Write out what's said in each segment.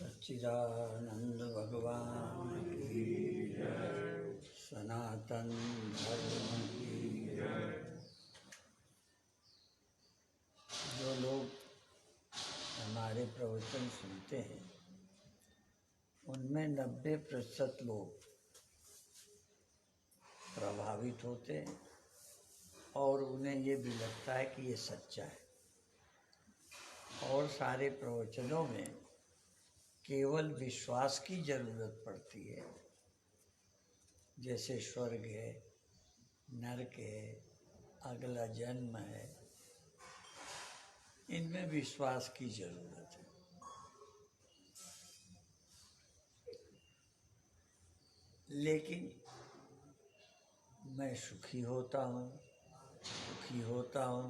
सच्चिदानंद भगवान की जय, सनातन धर्म की जय। जो लोग हमारे प्रवचन सुनते हैं उनमें 90% लोग प्रभावित होते हैं और उन्हें ये भी लगता है कि ये सच्चा है। और सारे प्रवचनों में केवल विश्वास की जरूरत पड़ती है, जैसे स्वर्ग है, नरक है, अगला जन्म है, इनमें विश्वास की जरूरत है। लेकिन मैं सुखी होता हूँ, दुखी होता हूँ,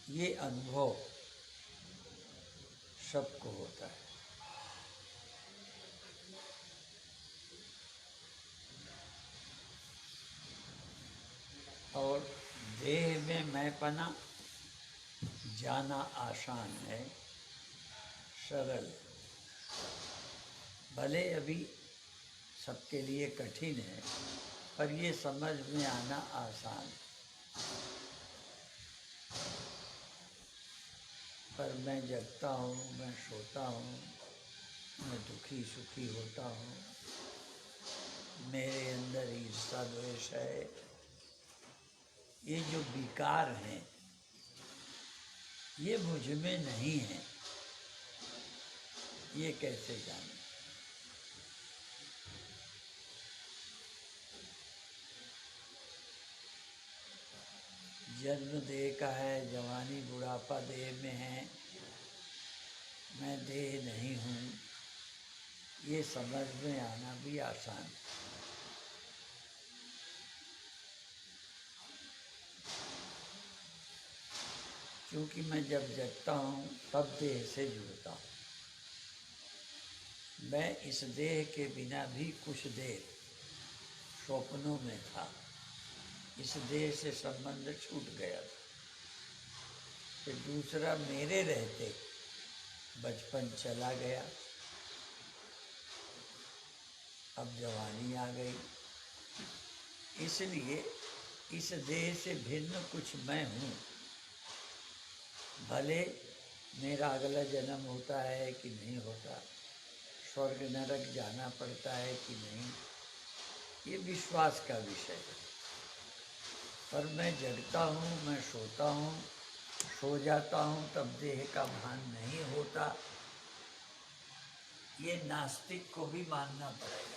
ये अनुभव सबको होता है। और देह में मैंपना जाना आसान है, सरल। भले अभी सबके लिए कठिन है, पर ये समझ में आना आसान है। पर मैं जगता हूँ, मैं सोता हूँ, मैं दुखी सुखी होता हूँ, मेरे अंदर ईर्ष्या द्वेष है, ये जो विकार हैं ये मुझ में नहीं है, ये कैसे जाने? जन्म देह का है, जवानी बुढ़ापा देह में है, मैं देह नहीं हूँ, ये समझ में आना भी आसान है। क्योंकि मैं जब जगता हूँ तब देह से जुड़ता हूँ। मैं इस देह के बिना भी कुछ देर स्वप्नों में था, इस देह से संबंध छूट गया था। फिर दूसरा मेरे रहते बचपन चला गया, अब जवानी आ गई, इसलिए इस देह से भिन्न कुछ मैं हूँ। भले मेरा अगला जन्म होता है कि नहीं होता, स्वर्ग नरक जाना पड़ता है कि नहीं, ये विश्वास का विषय है। पर मैं जगता हूँ, मैं सोता हूँ, सो जाता हूँ, तब देह का भान नहीं होता, ये नास्तिक को भी मानना पड़ेगा।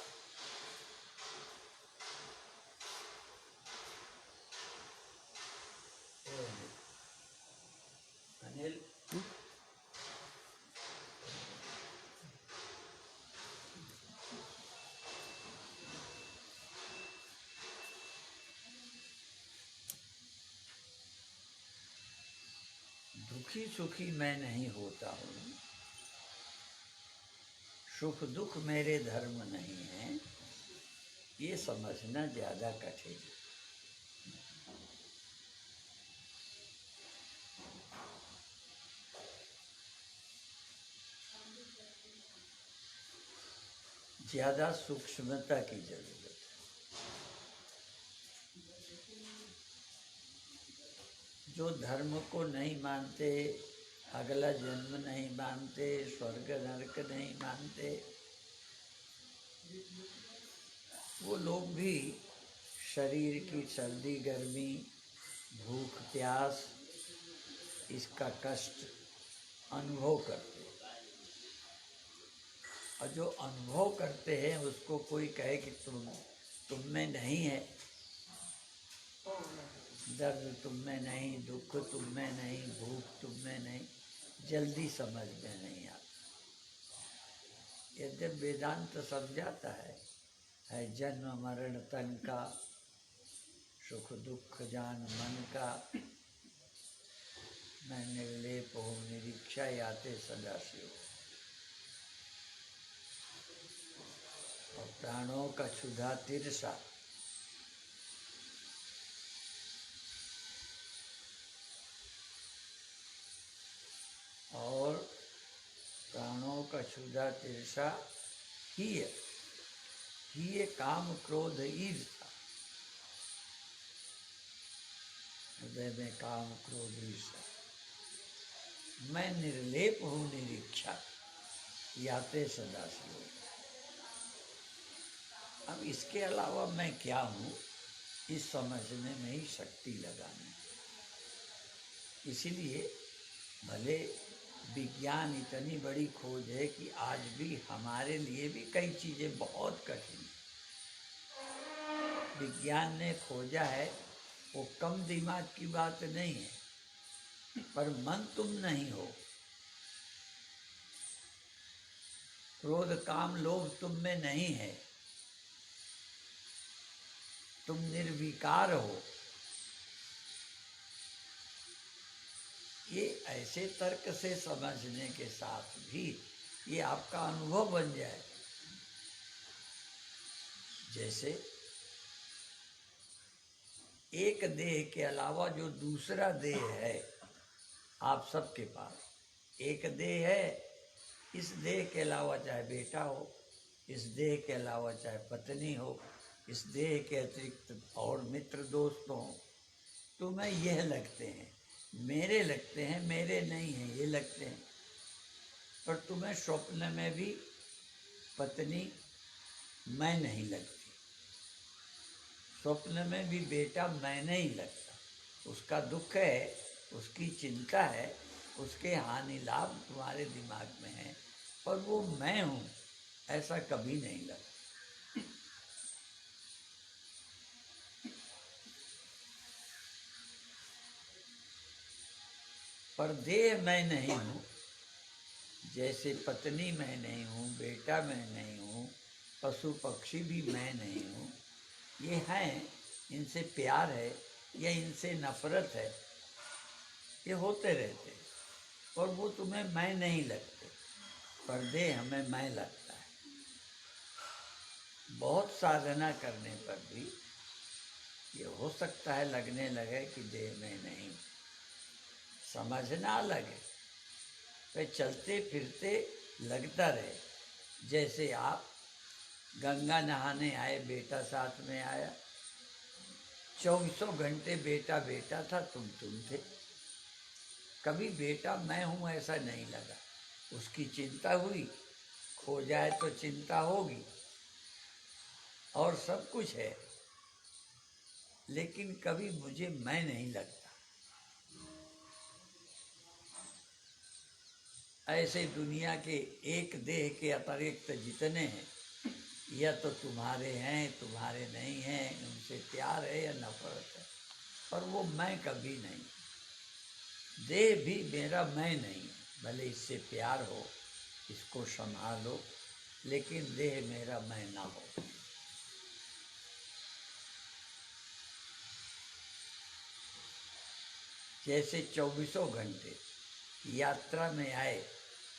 अनिल, दुखी सुखी मैं नहीं होता हूँ, सुख दुख मेरे धर्म नहीं है, ये समझना ज़्यादा कठिन है। ज़्यादा सूक्ष्मता की जरूरत है। जो धर्म को नहीं मानते, अगला जन्म नहीं मानते, स्वर्ग नरक नहीं मानते, वो लोग भी शरीर की सर्दी गर्मी, भूख प्यास, इसका कष्ट अनुभव करते हैं। और जो अनुभव करते हैं उसको कोई कहे कि तुम में नहीं है, दर्द तुम में नहीं, दुख तुम में नहीं, भूख तुम में नहीं, जल्दी समझ में नहीं आता। यद्यपि वेदांत समझाता है जन्म मरण तन का, सुख दुख जान मन का, मैं निर्लेप हूँ निरीक्षा याते सदाशिव, और प्राणों का क्षुधा तिरसा, शोक क्षुधा तिरसा ही काम क्रोध ईर्षा। हृदय में काम क्रोध ईर्षा, मैं निर्लेप हूँ निरीक्षा, याते सदा शिव। अब इसके अलावा मैं क्या हूँ, इस समझने में ही शक्ति लगानी। इसीलिए भले विज्ञान इतनी बड़ी खोज है कि आज भी हमारे लिए भी कई चीज़ें बहुत कठिन। विज्ञान ने खोजा है, वो कम दिमाग की बात नहीं है, पर मन तुम नहीं हो। क्रोध काम लोभ तुम में नहीं है, तुम निर्विकार हो। ये ऐसे तर्क से समझने के साथ भी ये आपका अनुभव बन जाए। जैसे एक देह के अलावा जो दूसरा देह है, आप सबके पास एक देह है। इस देह के अलावा चाहे बेटा हो, इस देह के अलावा चाहे पत्नी हो, इस देह के अतिरिक्त और मित्र दोस्त हों, तुम्हें यह लगते हैं, मेरे लगते हैं, मेरे नहीं हैं, ये लगते हैं। पर तुम्हें स्वप्न में भी पत्नी मैं नहीं लगती, स्वप्न में भी बेटा मैं नहीं लगता। उसका दुख है, उसकी चिंता है, उसके हानि लाभ तुम्हारे दिमाग में है, पर वो मैं हूँ ऐसा कभी नहीं लगता। पर देह मैं नहीं हूँ, जैसे पत्नी मैं नहीं हूँ, बेटा मैं नहीं हूँ, पशु पक्षी भी मैं नहीं हूँ। ये हैं, इनसे प्यार है या इनसे नफरत है, ये होते रहते, और वो तुम्हें मैं नहीं लगते, पर देह हमें मैं लगता है। बहुत साधना करने पर भी ये हो सकता है लगने लगे कि देह में नहीं, समझना अलग है। वे चलते फिरते लगता रहे। जैसे आप गंगा नहाने आए, बेटा साथ में आया, 24 घंटे बेटा बेटा था, तुम थे। कभी बेटा मैं हूँ ऐसा नहीं लगा। उसकी चिंता हुई, खो जाए तो चिंता होगी, और सब कुछ है, लेकिन कभी मुझे मैं नहीं लगता। ऐसे दुनिया के एक देह के अतिरिक्त जितने हैं, या तो तुम्हारे हैं, तुम्हारे नहीं हैं, उनसे प्यार है या नफरत है, पर वो मैं कभी नहीं। देह भी मेरा मैं नहीं, भले इससे प्यार हो, इसको संभालो, लेकिन देह मेरा मैं ना हो। जैसे 24 घंटे यात्रा में आए,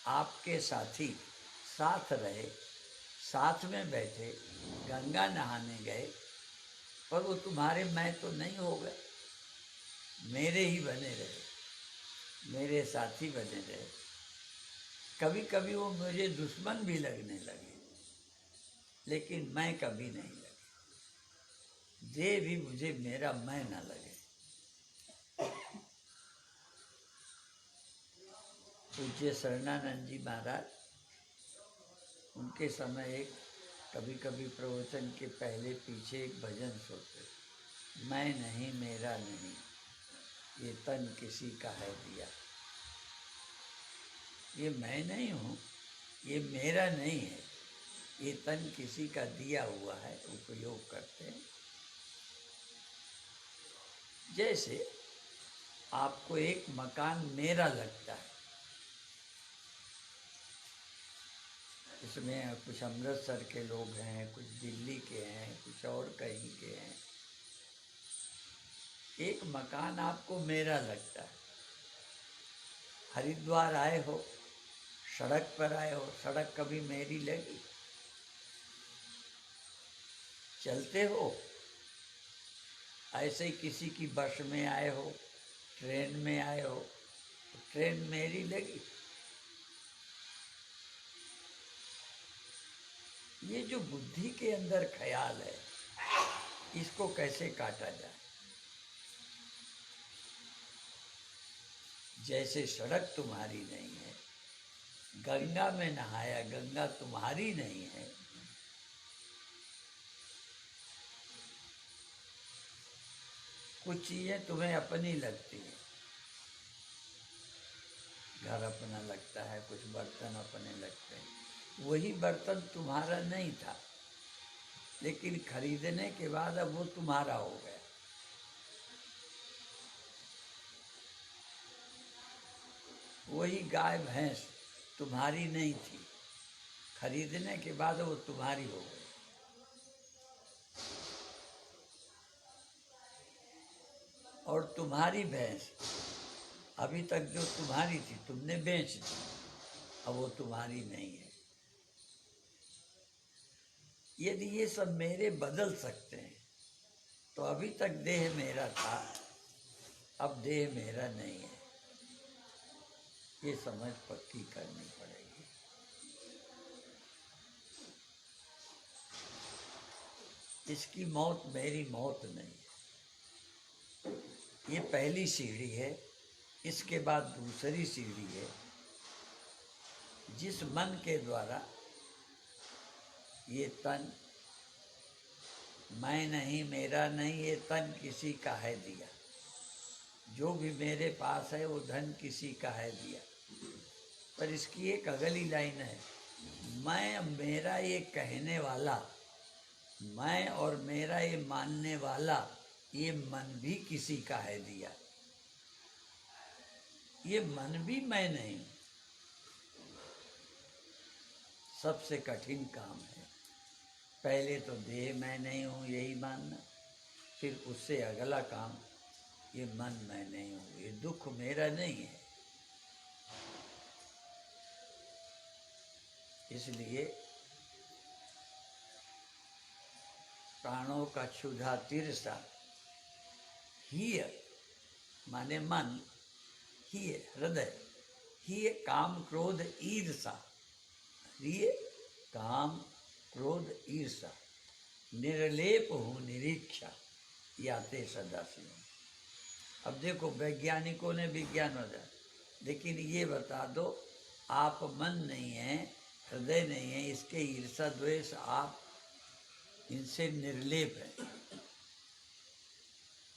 आपके साथी साथ रहे, साथ में बैठे, गंगा नहाने गए, पर वो तुम्हारे मैं तो नहीं हो गए, मेरे ही बने रहे, मेरे साथी बने रहे। कभी कभी वो मुझे दुश्मन भी लगने लगे, लेकिन मैं कभी नहीं लगे। देह भी मुझे मेरा मैं ना लगे। पूज्य शरणानंद जी महाराज, उनके समय एक कभी कभी प्रवचन के पहले पीछे एक भजन सोचते, मैं नहीं मेरा नहीं, ये तन किसी का है दिया। ये मैं नहीं हूँ, ये मेरा नहीं है, ये तन किसी का दिया हुआ है, उपयोग करते हैं। जैसे आपको एक मकान मेरा लगता है, इसमें कुछ अमृतसर के लोग हैं, कुछ दिल्ली के हैं, कुछ और कहीं के हैं। एक मकान आपको मेरा लगता है। हरिद्वार आए हो, सड़क पर आए हो, सड़क कभी मेरी लगी? चलते हो, ऐसे ही किसी की बस में आए हो, ट्रेन में आए हो, ट्रेन मेरी लगी? ये जो बुद्धि के अंदर ख्याल है, इसको कैसे काटा जाए? जैसे सड़क तुम्हारी नहीं है, गंगा में नहाया, गंगा तुम्हारी नहीं है, कुछ चीजें तुम्हें अपनी लगती हैं, घर अपना लगता है, कुछ बर्तन अपने लगते हैं, वही बर्तन तुम्हारा नहीं था, लेकिन खरीदने के बाद अब वो तुम्हारा हो गया। वही गाय भैंस तुम्हारी नहीं थी, खरीदने के बाद वो तुम्हारी हो गई। और तुम्हारी भैंस अभी तक जो तुम्हारी थी तुमने बेच दी, अब वो तुम्हारी नहीं है। यदि ये सब मेरे बदल सकते हैं तो अभी तक देह मेरा था, अब देह मेरा नहीं है। ये समझ पक्की करनी पड़ेगी। इसकी मौत मेरी मौत नहीं है। ये पहली सीढ़ी है। इसके बाद दूसरी सीढ़ी है, जिस मन के द्वारा ये तन मैं नहीं, मेरा नहीं, ये तन किसी का है दिया, जो भी मेरे पास है वो धन किसी का है दिया। पर इसकी एक अगली लाइन है, मैं मेरा ये कहने वाला, मैं और मेरा ये मानने वाला, ये मन भी किसी का है दिया। ये मन भी मैं नहीं हूं। सबसे कठिन काम है। पहले तो देह मैं नहीं हूँ यही मानना, फिर उससे अगला काम ये मन मैं नहीं हूँ, ये दुख मेरा नहीं है। इसलिए प्राणों का क्षुधा तिरसा, ही माने मन, ही हृदय, ही काम क्रोध ईर्षा, ये काम क्रोध ईर्षा, निर्लेप हूँ निरीक्षा, याते सदा सिंह। अब देखो वैज्ञानिकों ने विज्ञान हो जाए, लेकिन ये बता दो आप मन नहीं है, हृदय नहीं है, इसके ईर्षा द्वेष आप इनसे निर्लेप है।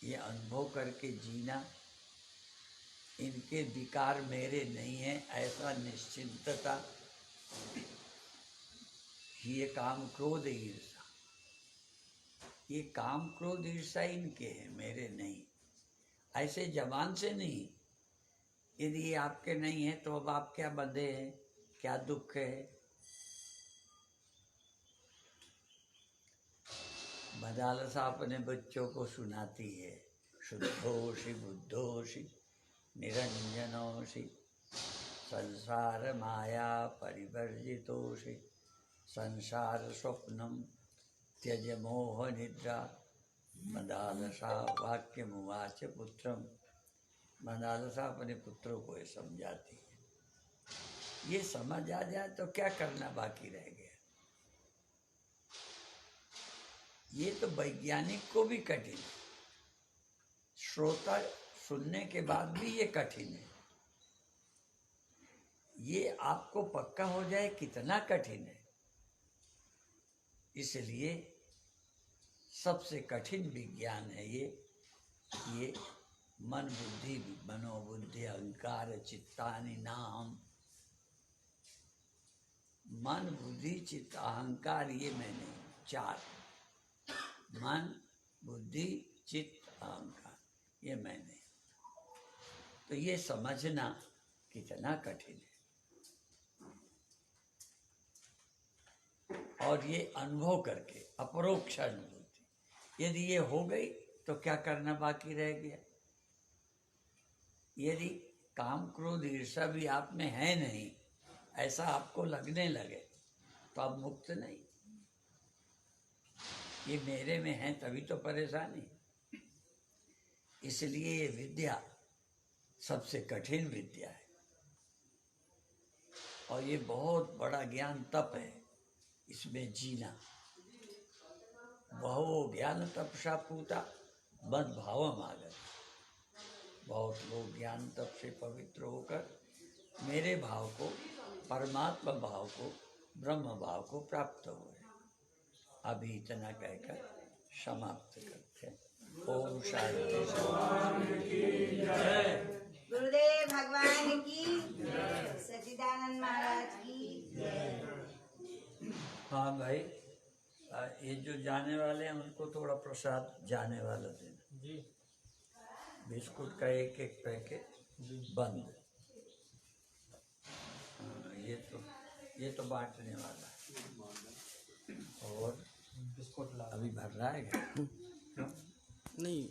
ये अनुभव करके जीना, इनके विकार मेरे नहीं है ऐसा निश्चिंतता, ये काम क्रोध ईर्षा, ये काम क्रोध ईर्षा इनके हैं, मेरे नहीं। ऐसे जबान से नहीं। यदि ये आपके नहीं है तो अब आप क्या बंधे हैं, क्या दुख है? मदालसा अपने बच्चों को सुनाती है, शुद्धोषि बुद्धोषि निरंजनोषि संसार माया परिवर्जितोषि संसार स्वप्नम त्यज मोह निद्रा मदालसा वाक्य मुवाच पुत्रम। मदालसा अपने पुत्रों को ये समझाती है। ये समझ आ जाए तो क्या करना बाकी रह गया? ये तो वैज्ञानिक को भी कठिन है, श्रोता सुनने के बाद भी ये कठिन है। ये आपको पक्का हो जाए कितना कठिन है। इसलिए सबसे कठिन विज्ञान है ये मन बुद्धि मनोबुद्धि अहंकार चित्तानि नाम। मन बुद्धि चित्त अहंकार ये मैंने चार, मन बुद्धि चित्त अहंकार ये मैंने, तो ये समझना कितना कठिन है। और ये अनुभव करके अपरोक्ष अनुभूति, यदि ये हो गई तो क्या करना बाकी रह गया? यदि काम क्रोध ईर्षा भी आप में है नहीं, ऐसा आपको लगने लगे, तो आप मुक्त नहीं। ये मेरे में है तभी तो परेशानी। इसलिए ये विद्या सबसे कठिन विद्या है। और ये बहुत बड़ा ज्ञान तप है। इसमें जीना। बहु ज्ञान तपसा पूता मद भावम आगत। बहुत लोग ज्ञान तप से पवित्र होकर मेरे भाव को, परमात्मा भाव को, ब्रह्म भाव को प्राप्त हुए। अभी इतना कहकर समाप्त करते हैं। ओम शांति। गुरुदेव भगवान की, सच्चिदानंद महाराज की। हाँ भाई, ये जो जाने वाले हैं उनको थोड़ा प्रसाद जाने वाला देना जी। बिस्कुट का एक एक पैकेट बंद। ये तो बांटने वाला है। और बिस्कुट अभी भर रहा है क्या? नहीं।